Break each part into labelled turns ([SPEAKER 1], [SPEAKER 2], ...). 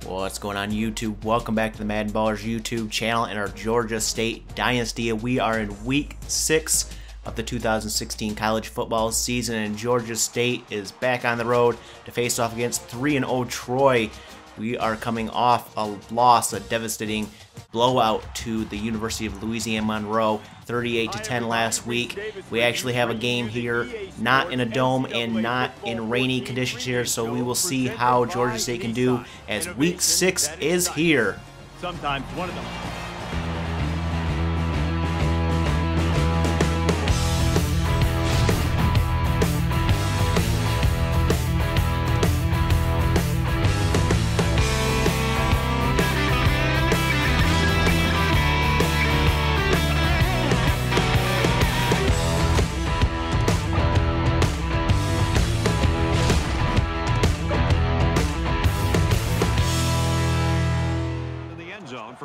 [SPEAKER 1] What's going on YouTube? Welcome back to the MaddenBallerz YouTube channel and our Georgia State Dynasty. We are in week 6 of the 2016 college football season, and Georgia State is back on the road to face off against 3-0 Troy. We are coming off a loss, a devastating blowout to the University of Louisiana Monroe, 38-10 last week. We actually have a game here, not in a dome and not in rainy conditions here, so we will see how Georgia State can do as week 6 is here.
[SPEAKER 2] Sometimes one of them.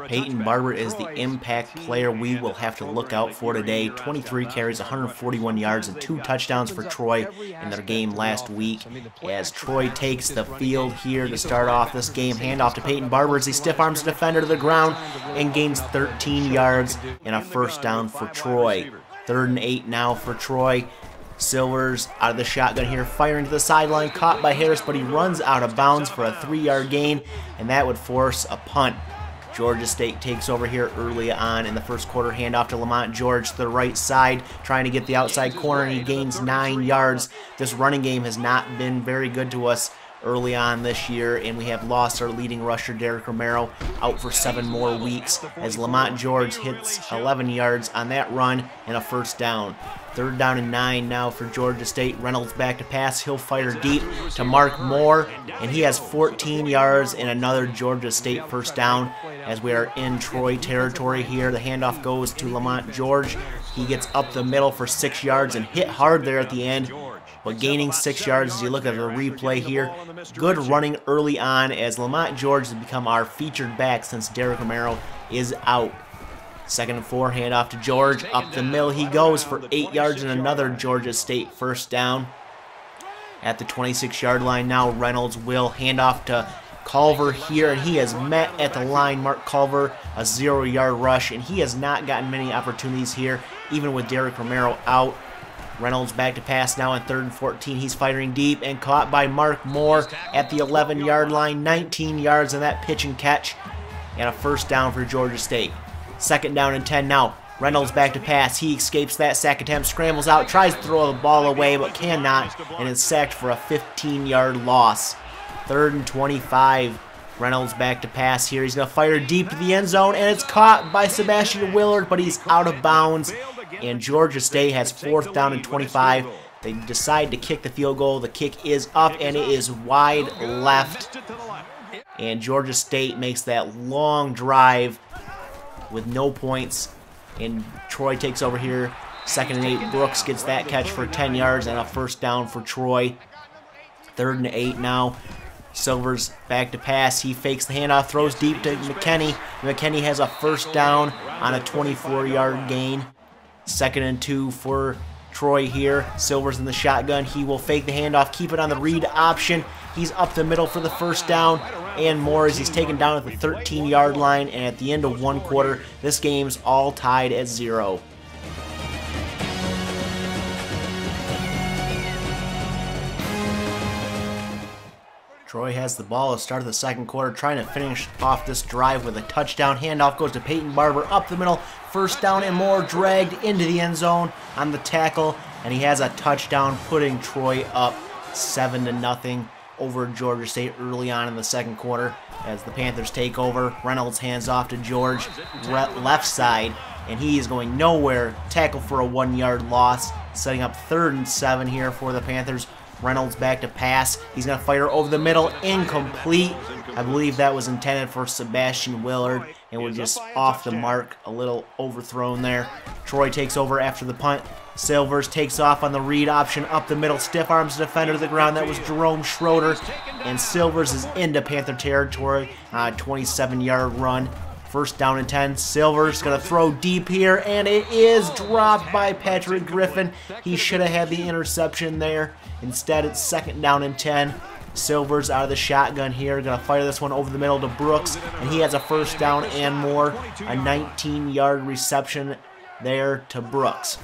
[SPEAKER 1] Peyton Barber is the impact player we will have to look out for today. 23 carries, 141 yards, and 2 touchdowns for Troy in their game last week. As Troy takes the field here to start off this game, handoff to Peyton Barber as he stiff arms the defender to the ground and gains 13 yards and a first down for Troy. 3rd and 8 now for Troy. Silvers out of the shotgun here, firing to the sideline, caught by Harris, but he runs out of bounds for a 3-yard gain, and that would force a punt. Georgia State takes over here early on in the first quarter. Handoff to Lamont George to the right side, trying to get the outside corner, and he gains 9 yards. This running game has not been very good to us early on this year, and we have lost our leading rusher, Derek Romero, out for 7 more weeks as Lamont George hits 11 yards on that run and a first down. 3rd down and 9 now for Georgia State. Reynolds back to pass. He'll fire deep to Mark Moore, and he has 14 yards and another Georgia State first down as we are in Troy territory here. The handoff goes to Lamont George. He gets up the middle for 6 yards and hit hard there at the end, but gaining 6 yards as you look at the replay here. Good running early on as Lamont George has become our featured back since Derek Romero is out. 2nd and 4, handoff to George. Up the middle he goes for 8 yards and another Georgia State first down. At the 26-yard line now, Reynolds will hand off to Culver here, and he has met at the line. Mark Culver, a 0-yard rush, and he has not gotten many opportunities here, even with Derek Romero out. Reynolds back to pass now on 3rd and 14. He's firing deep and caught by Mark Moore at the 11-yard line. 19 yards on that pitch and catch, and a first down for Georgia State. 2nd down and 10 now. Reynolds back to pass. He escapes that sack attempt, scrambles out, tries to throw the ball away, but cannot, and is sacked for a 15-yard loss. 3rd and 25. Reynolds back to pass here. He's going to fire deep to the end zone, and it's caught by Sebastian Willard, but he's out of bounds. And Georgia State has 4th down and 25. They decide to kick the field goal. The kick is up, and it is wide left. And Georgia State makes that long drive with no points, and Troy takes over here. 2nd and 8, Brooks gets that catch for 10 yards and a first down for Troy. 3rd and 8 now. Silvers back to pass. He fakes the handoff, throws deep to McKinney. McKinney has a first down on a 24-yard gain. 2nd and 2 for Troy here. Silvers in the shotgun. He will fake the handoff, keep it on the read option. He's up the middle for the first down and more as he's taken down at the 13-yard line, and at the end of 1 quarter, this game's all tied at 0. Troy has the ball at the start of the 2nd quarter, trying to finish off this drive with a touchdown. Handoff goes to Peyton Barber up the middle. First down and more, dragged into the end zone on the tackle, and he has a touchdown, putting Troy up 7-0 over Georgia State early on in the 2nd quarter. As the Panthers take over, Reynolds hands off to George, left side, and he is going nowhere. Tackle for a 1-yard loss, setting up 3rd and 7 here for the Panthers. Reynolds back to pass. He's going to fire over the middle. Incomplete. I believe that was intended for Sebastian Willard, and we're just off the mark. A little overthrown there. Troy takes over after the punt. Silvers takes off on the read option up the middle. Stiff arms the defender to the ground. That was Jerome Schroeder. And Silvers is into Panther territory on a 27-yard run. 1st down and 10. Silver's going to throw deep here, and it is dropped by Patrick Griffin. He should have had the interception there. Instead, it's 2nd down and 10. Silvers out of the shotgun here. Going to fire this one over the middle to Brooks, and he has a first down and more. A 19-yard reception there to Brooks.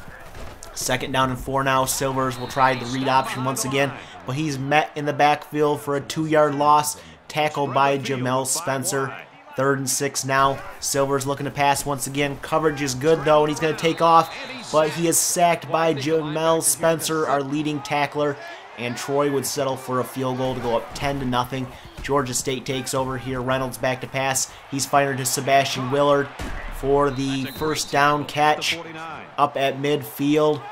[SPEAKER 1] 2nd down and 4 now. Silvers will try the read option once again, but he's met in the backfield for a 2-yard loss. Tackled by Jamel Spencer. 3rd and 6 now. Silvers looking to pass once again. Coverage is good though, and he's going to take off, but he is sacked by Jamel Spencer, our leading tackler, and Troy would settle for a field goal to go up 10-0. Georgia State takes over here. Reynolds back to pass. He's fired to Sebastian Willard for the first down catch up at midfield.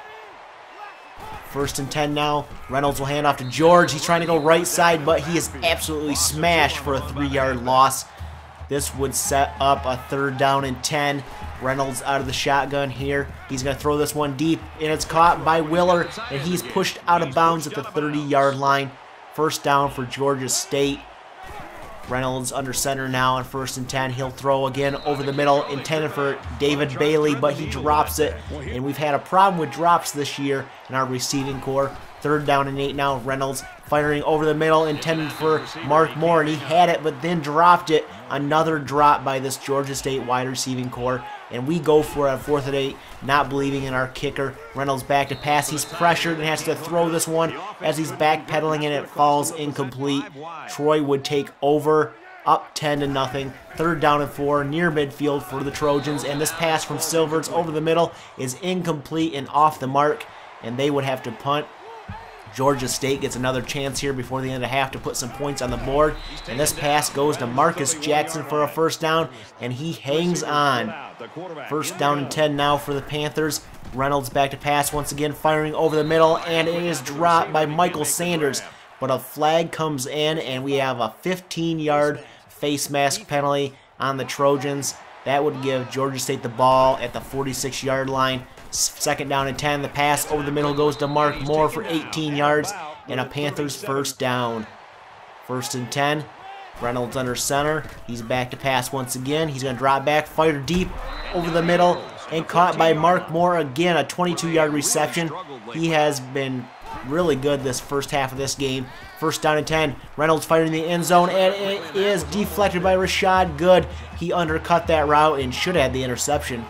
[SPEAKER 1] 1st and 10 now. Reynolds will hand off to George. He's trying to go right side, but he is absolutely smashed for a 3-yard loss. This would set up a 3rd down and 10. Reynolds out of the shotgun here. He's going to throw this one deep, and it's caught by Willard, and he's pushed out of bounds at the 30-yard line. 1st down for Georgia State. Reynolds under center now on 1st and 10. He'll throw again over the middle, intended for David Bailey, but he drops it. And we've had a problem with drops this year in our receiving core. 3rd down and 8 now. Reynolds firing over the middle, intended for Mark Moore, and he had it, but then dropped it. Another drop by this Georgia State wide receiving core, and we go for a 4th and 8, not believing in our kicker. Reynolds back to pass. He's pressured and has to throw this one as he's backpedaling, and it falls incomplete. Troy would take over, up 10-0. 3rd down and 4, near midfield for the Trojans, and this pass from Silvers over the middle is incomplete and off the mark, and they would have to punt. Georgia State gets another chance here before the end of the half to put some points on the board. And this pass goes to Marcus Jackson for a 1st down, and he hangs on. 1st down and 10 now for the Panthers. Reynolds back to pass once again, firing over the middle, and it is dropped by Michael Sanders. But a flag comes in, and we have a 15-yard face mask penalty on the Trojans. That would give Georgia State the ball at the 46-yard line. 2nd down and 10. The pass over the middle goes to Mark Moore for 18 yards and a Panthers 1st down. 1st and 10. Reynolds under center. He's back to pass once again. He's going to drop back, fire deep over the middle, and caught by Mark Moore again. A 22-yard reception. He has been really good this first half of this game. 1st down and 10. Reynolds firing in the end zone, and it is deflected by Rashad Good. He undercut that route and should have had the interception.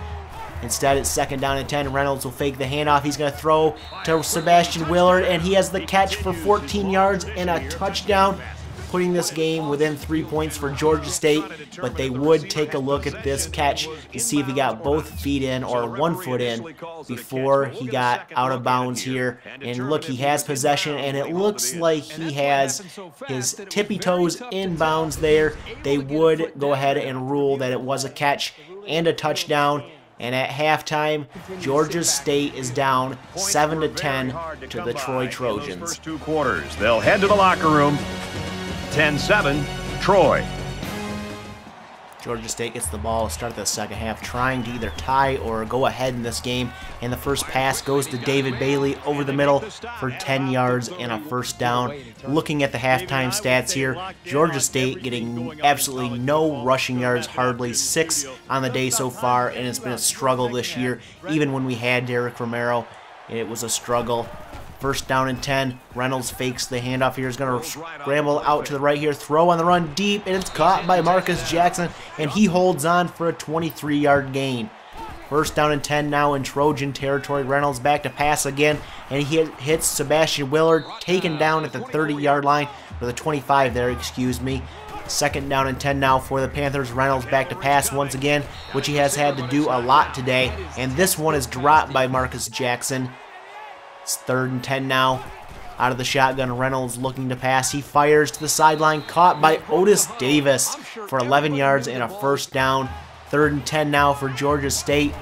[SPEAKER 1] Instead, it's 2nd down and 10. Reynolds will fake the handoff. He's going to throw to Sebastian Willard, and he has the catch for 14 yards and a touchdown, putting this game within 3 points for Georgia State. But they would take a look at this catch to see if he got both feet in or 1 foot in before he got out of bounds here. And look, he has possession, and it looks like he has his tippy toes in bounds there. They would go ahead and rule that it was a catch and a touchdown. And at halftime, Georgia State is down 7-10 to the Troy Trojans.
[SPEAKER 2] First 2 quarters, they'll head to the locker room. 10-7, Troy.
[SPEAKER 1] Georgia State gets the ball to start the 2nd half, trying to either tie or go ahead in this game. And the first pass goes to David Bailey over the middle for 10 yards and a 1st down. Looking at the halftime stats here, Georgia State getting absolutely no rushing yards, hardly 6 on the day so far, and it's been a struggle this year. Even when we had Derek Romero, it was a struggle. 1st down and 10. Reynolds fakes the handoff here. He's going to scramble out to the right here. Throw on the run deep, and it's caught by Marcus Jackson, and he holds on for a 23-yard gain. 1st down and 10 now in Trojan territory. Reynolds back to pass again, and he hits Sebastian Willard, taken down at the 30-yard line, or the 25 there, excuse me. 2nd down and 10 now for the Panthers. Reynolds back to pass once again, which he has had to do a lot today, and this one is dropped by Marcus Jackson. It's 3rd and 10 now. Out of the shotgun, Reynolds looking to pass. He fires to the sideline, caught by Otis Davis for 11 yards and a 1st down. 3rd and 10 now for Georgia State.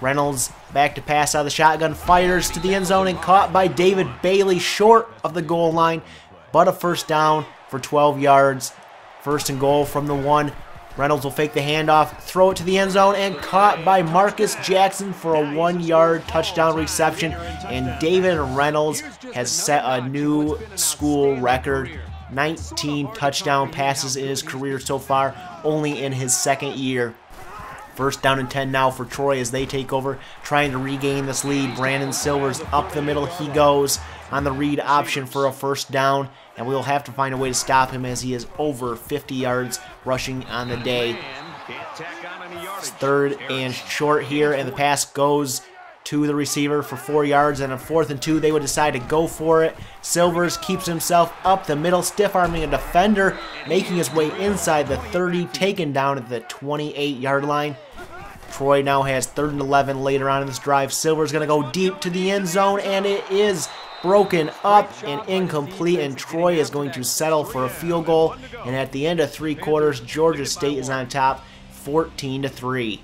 [SPEAKER 1] Reynolds back to pass out of the shotgun, fires to the end zone, and caught by David Bailey short of the goal line, but a 1st down for 12 yards. 1st and goal from the 1. Reynolds will fake the handoff, throw it to the end zone, and caught by Marcus Jackson for a 1-yard touchdown reception. And David Reynolds has set a new school record. 19 touchdown passes in his career so far, only in his 2nd year. 1st down and 10 now for Troy as they take over, trying to regain this lead. Brandon Silvers up the middle he goes on the read option for a first down, and we will have to find a way to stop him as he is over 50 yards rushing on the day. It's 3rd and short here, and the pass goes to the receiver for 4 yards, and on 4th and 2 they would decide to go for it. Silvers keeps himself up the middle, stiff-arming a defender, making his way inside the 30, taken down at the 28-yard line. Troy now has 3rd and 11 later on in this drive. Silver's going to go deep to the end zone, and it is broken up and incomplete, and Troy is going to settle for a field goal. And at the end of 3 quarters, Georgia State is on top, 14-3.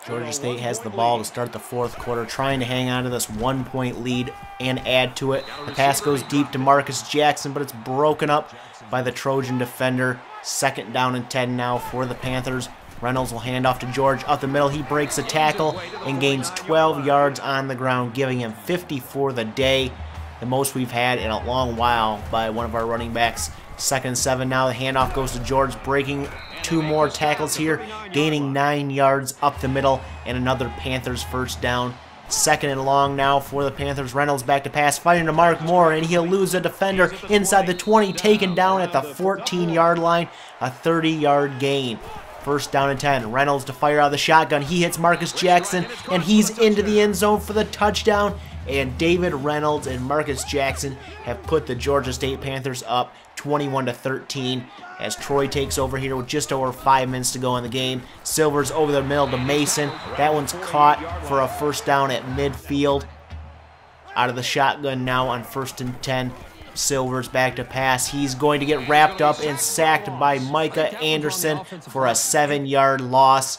[SPEAKER 1] Georgia State has the ball to start the 4th quarter, trying to hang on to this 1-point lead and add to it. The pass goes deep to Marcus Jackson, but it's broken up by the Trojan defender. 2nd down and 10 now for the Panthers. Reynolds will hand off to George up the middle. He breaks a tackle and gains 12 yards on the ground, giving him 50 for the day, the most we've had in a long while by one of our running backs. 2nd and 7 now. The handoff goes to George, breaking 2 more tackles here, gaining 9 yards up the middle, and another Panthers first down. 2nd and long now for the Panthers. Reynolds back to pass, fighting to Mark Moore, and he'll lose a defender inside the 20, taken down at the 14-yard line, a 30-yard gain. 1st down and 10. Reynolds to fire out of the shotgun. He hits Marcus Jackson, and he's into the end zone for the touchdown. And David Reynolds and Marcus Jackson have put the Georgia State Panthers up 21-13 as Troy takes over here with just over 5 minutes to go in the game. Silvers over the middle to Mason. That one's caught for a first down at midfield. Out of the shotgun now on 1st and 10. Silvers back to pass. He's going to get wrapped up and sacked by Micah Anderson for a 7-yard loss.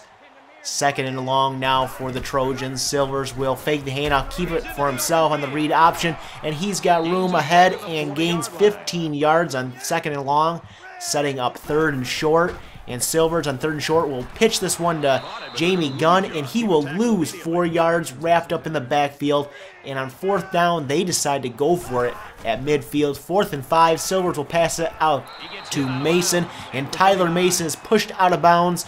[SPEAKER 1] 2nd and long now for the Trojans. Silvers will fake the handoff, keep it for himself on the read option, and he's got room ahead and gains 15 yards on 2nd and long, setting up 3rd and short. And Silvers on 3rd and short will pitch this one to Jamie Gunn, and he will lose 4 yards wrapped up in the backfield. And on 4th down, they decide to go for it at midfield. 4th and 5, Silvers will pass it out to Mason, and Tyler Mason is pushed out of bounds,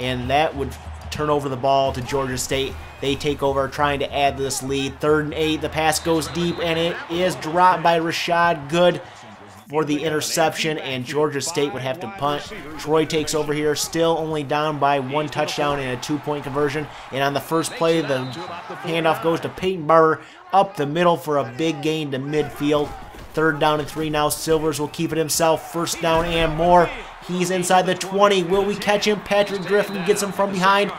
[SPEAKER 1] and that would turn over the ball to Georgia State. They take over, trying to add to this lead. 3rd and 8, the pass goes deep, and it is dropped by Rashad Good for the interception, and Georgia State would have to punt. Troy takes over here, still only down by 1 touchdown and a 2-point conversion. And on the first play, the handoff goes to Peyton Barber up the middle for a big gain to midfield. 3rd down and 3 now. Silvers will keep it himself. 1st down and more. He's inside the 20. Will we catch him? Patrick Griffin gets him from behind,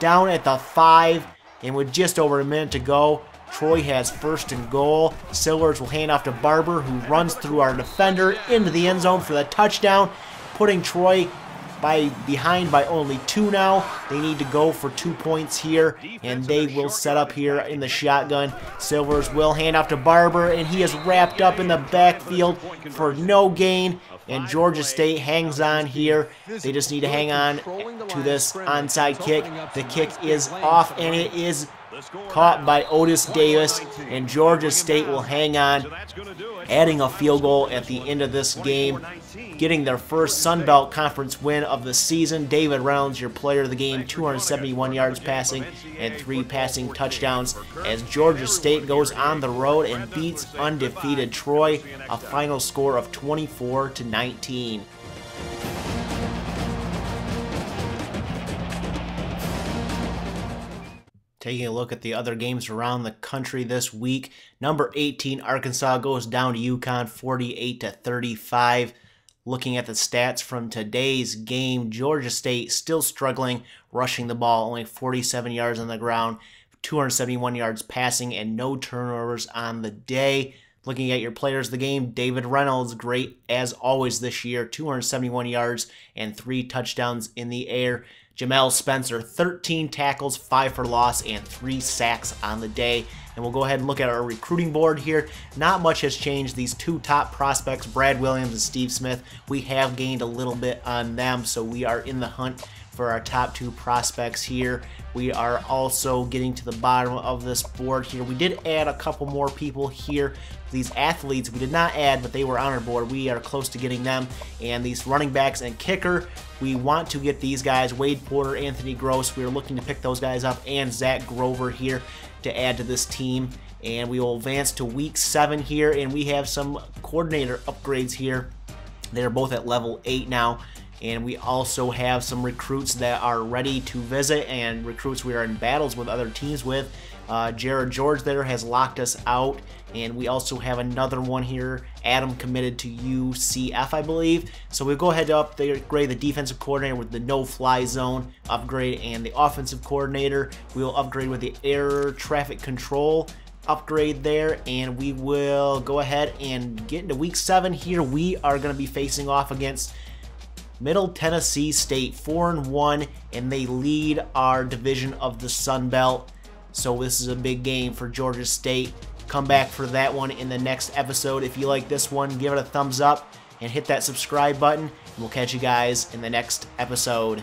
[SPEAKER 1] down at the 5, and with just over a minute to go, Troy has 1st and goal. Silvers will hand off to Barber, who runs through our defender into the end zone for the touchdown, putting Troy behind by only 2 now. They need to go for 2 points here, and they will set up here in the shotgun. Silvers will hand off to Barber, and he is wrapped up in the backfield for no gain. And Georgia State hangs on here. They just need to hang on to this onside kick. The kick is off, and it is caught by Otis Davis, and Georgia State will hang on, adding a field goal at the end of this game, getting their first Sun Belt Conference win of the season. David Reynolds, your player of the game, 271 yards passing and 3 passing touchdowns, as Georgia State goes on the road and beats undefeated Troy, a final score of 24-19. Taking a look at the other games around the country this week, number 18 Arkansas goes down to UConn 48-35. Looking at the stats from today's game, Georgia State still struggling rushing the ball, only 47 yards on the ground, 271 yards passing, and no turnovers on the day. Looking at your players of the game, David Reynolds, great as always this year, 271 yards and 3 touchdowns in the air. Jamel Spencer, 13 tackles, 5 for loss, and 3 sacks on the day. And we'll go ahead and look at our recruiting board here. Not much has changed. These 2 top prospects, Brad Williams and Steve Smith, we have gained a little bit on them, so we are in the hunt for our top 2 prospects here. We are also getting to the bottom of this board here. We did add a couple more people here. These athletes we did not add, but they were on our board. We are close to getting them. And these running backs and kicker, we want to get these guys, Wade Porter, Anthony Gross. We are looking to pick those guys up, and Zach Grover here to add to this team. And we will advance to week 7 here, and we have some coordinator upgrades here. They're both at level 8 now. And we also have some recruits that are ready to visit, and recruits we are in battles with other teams with. Jared George there has locked us out, and we also have another one here. Adam committed to UCF, I believe. So we'll go ahead to upgrade the defensive coordinator with the no-fly zone upgrade, and the offensive coordinator we will upgrade with the air traffic control upgrade there. And we will go ahead and get into week 7 here. We are going to be facing off against Middle Tennessee State, 4-1, and they lead our division of the Sun Belt. So this is a big game for Georgia State. Come back for that one in the next episode. If you like this one, give it a thumbs up and hit that subscribe button, and we'll catch you guys in the next episode.